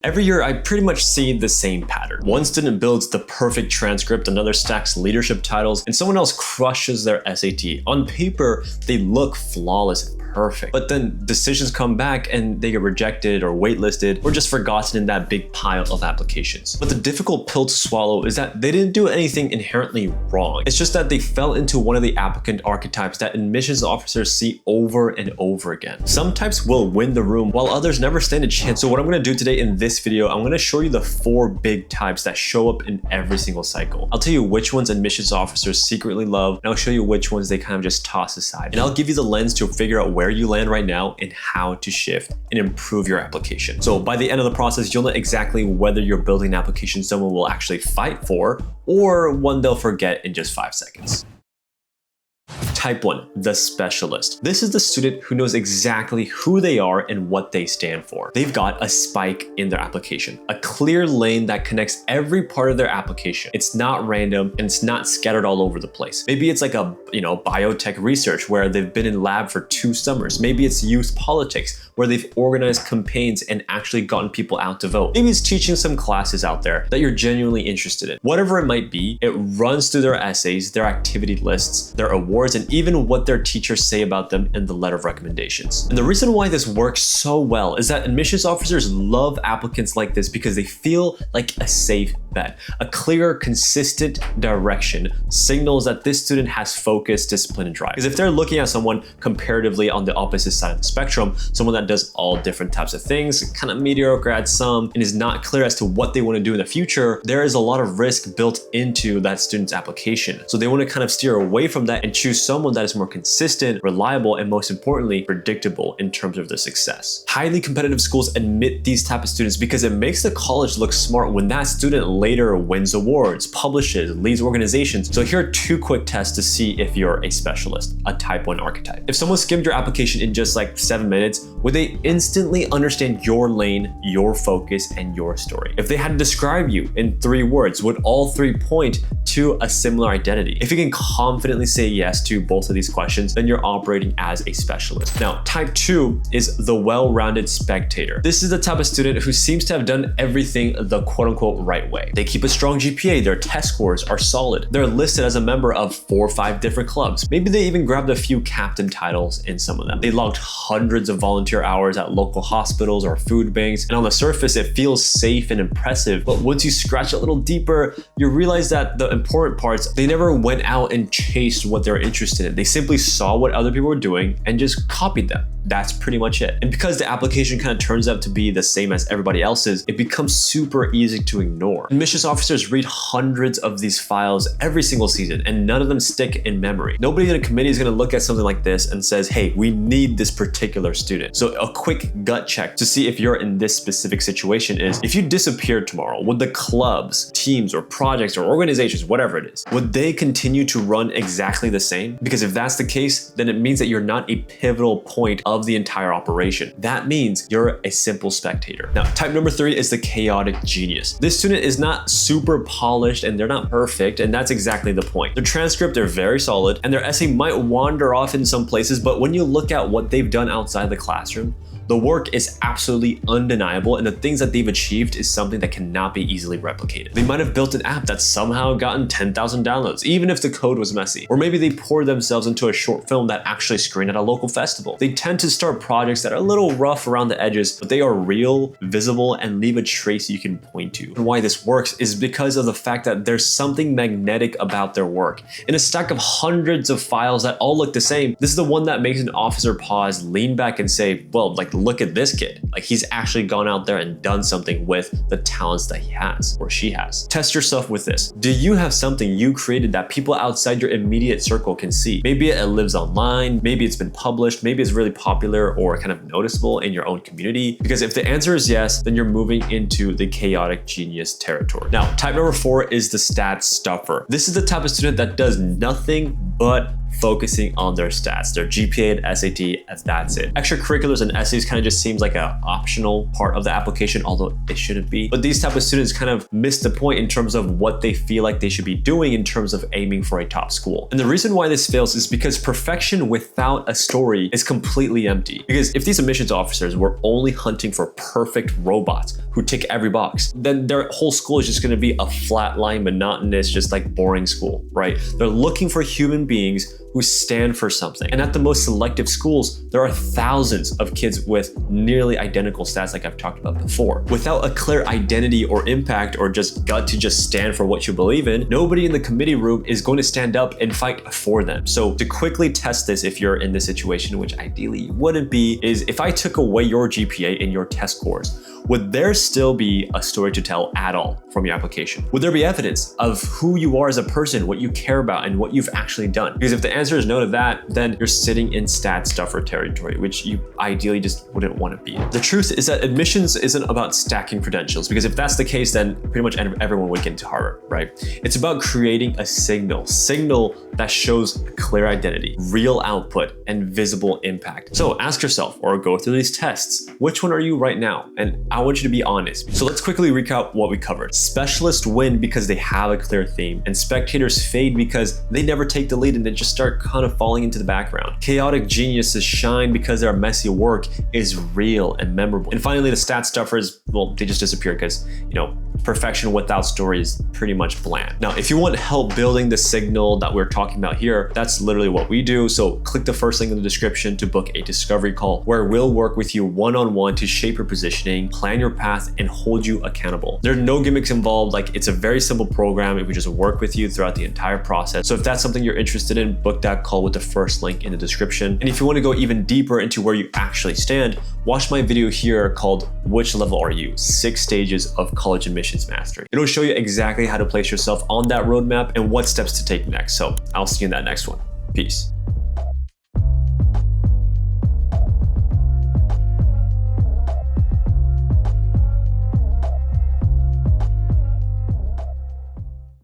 Every year, I pretty much see the same pattern. One student builds the perfect transcript, another stacks leadership titles, and someone else crushes their SAT. On paper, they look flawless and perfect, but then decisions come back and they get rejected or waitlisted or just forgotten in that big pile of applications. But the difficult pill to swallow is that they didn't do anything inherently wrong. It's just that they fell into one of the applicant archetypes that admissions officers see over and over again. Some types will win the room while others never stand a chance. So what I'm going to do today in this video, I'm going to show you the 4 big types that show up in every single cycle. I'll tell you which ones admissions officers secretly love, and I'll show you which ones they kind of just toss aside. And I'll give you the lens to figure out where you land right now and how to shift and improve your application. So by the end of the process, you'll know exactly whether you're building an application someone will actually fight for or one they'll forget in just 5 seconds. Type 1, the specialist. This is the student who knows exactly who they are and what they stand for. They've got a spike in their application, a clear lane that connects every part of their application. It's not random and it's not scattered all over the place. Maybe it's like a biotech research where they've been in lab for 2 summers. Maybe it's youth politics where they've organized campaigns and actually gotten people out to vote. Maybe it's teaching some classes out there that you're genuinely interested in. Whatever it might be, it runs through their essays, their activity lists, their awards, and even what their teachers say about them in the letter of recommendations. And the reason why this works so well is that admissions officers love applicants like this because they feel like a safe bet. A clear, consistent direction signals that this student has focus, discipline, and drive. Because if they're looking at someone comparatively on the opposite side of the spectrum, someone that does all different types of things, kind of mediocre at some, and is not clear as to what they want to do in the future, there is a lot of risk built into that student's application. So they want to kind of steer away from that and choose someone that is more consistent, reliable, and most importantly, predictable in terms of their success. Highly competitive schools admit these type of students because it makes the college look smart when that student later wins awards, publishes, leads organizations. So here are 2 quick tests to see if you're a specialist, a type 1 archetype. If someone skimmed your application in just like 7 minutes, would they instantly understand your lane, your focus, and your story? If they had to describe you in 3 words, would all 3 point to a similar identity? If you can confidently say yes to both of these questions, then you're operating as a specialist. Now, type 2 is the well-rounded spectator. This is the type of student who seems to have done everything the quote-unquote right way. They keep a strong GPA, their test scores are solid. They're listed as a member of 4 or 5 different clubs. Maybe they even grabbed a few captain titles in some of them. They logged hundreds of volunteer hours at local hospitals or food banks, and on the surface, it feels safe and impressive. But once you scratch a little deeper, you realize that the important parts, they never went out and chased what they're interested in. They simply saw what other people were doing and just copied them. That's pretty much it. And because the application kind of turns out to be the same as everybody else's, it becomes super easy to ignore. Admissions officers read hundreds of these files every single season, and none of them stick in memory. Nobody in a committee is going to look at something like this and says, hey, we need this particular student. So a quick gut check to see if you're in this specific situation is, if you disappeared tomorrow, would the clubs, teams, or projects, or organizations, whatever it is, would they continue to run exactly the same? Because if that's the case, then it means that you're not a pivotal point of the entire operation. That means you're a simple spectator. Now, type number 3 is the chaotic genius. This student is not super polished and they're not perfect, and that's exactly the point. Their transcript, they're very solid, and their essay might wander off in some places, but when you look at what they've done outside the classroom, the work is absolutely undeniable, and the things that they've achieved is something that cannot be easily replicated. They might have built an app that's somehow gotten 10,000 downloads, even if the code was messy. Or maybe they poured themselves into a short film that actually screened at a local festival. They tend to start projects that are a little rough around the edges, but they are real, visible, and leave a trace you can point to. And why this works is because of the fact that there's something magnetic about their work. In a stack of hundreds of files that all look the same, this is the one that makes an officer pause, lean back, and say, well, like, look at this kid. Like, he's actually gone out there and done something with the talents that he has or she has. Test yourself with this. Do you have something you created that people outside your immediate circle can see? Maybe it lives online, maybe it's been published, maybe it's really popular or kind of noticeable in your own community. Because if the answer is yes, then you're moving into the chaotic genius territory. Now, type number 4 is the stats stuffer. This is the type of student that does nothing but focusing on their stats, their GPA and SAT, as that's it. Extracurriculars and essays kind of just seems like an optional part of the application, although it shouldn't be. But these type of students kind of miss the point in terms of what they feel like they should be doing in terms of aiming for a top school. And the reason why this fails is because perfection without a story is completely empty. Because if these admissions officers were only hunting for perfect robots who tick every box, then their whole school is just going to be a flatline, monotonous, just like boring school, right? They're looking for human beings who stand for something. And at the most selective schools, there are thousands of kids with nearly identical stats like I've talked about before. Without a clear identity or impact or just gut to just stand for what you believe in, nobody in the committee room is going to stand up and fight for them. So to quickly test this, if you're in this situation, which ideally you wouldn't be, is if I took away your GPA and your test scores, would there still be a story to tell at all from your application? Would there be evidence of who you are as a person, what you care about, and what you've actually done? Because if the answer is no to that, then you're sitting in stat stuffer territory, which you ideally just wouldn't want to be in. The truth is that admissions isn't about stacking credentials, because if that's the case, then pretty much everyone would get into Harvard, right? It's about creating a signal that shows clear identity, real output, and visible impact. So ask yourself, or go through these tests, which one are you right now? And I want you to be honest. So let's quickly recap what we covered. Specialists win because they have a clear theme, and spectators fade because they never take the lead and they just start kind of falling into the background. Chaotic geniuses shine because their messy work is real and memorable. And finally, the stat stuffers, well, they just disappear because, perfection without story is pretty much bland. Now, if you want help building the signal that we're talking about here, that's literally what we do. So click the first link in the description to book a discovery call where we'll work with you one-on-one to shape your positioning, plan your path, and hold you accountable. There are no gimmicks involved. Like, it's a very simple program. If we just work with you throughout the entire process. So if that's something you're interested in, book that call with the first link in the description. And if you want to go even deeper into where you actually stand, watch my video here called Which Level Are You? 6 Stages of College Admissions Mastery. It'll show you exactly how to place yourself on that roadmap and what steps to take next. So I'll see you in that next one. Peace.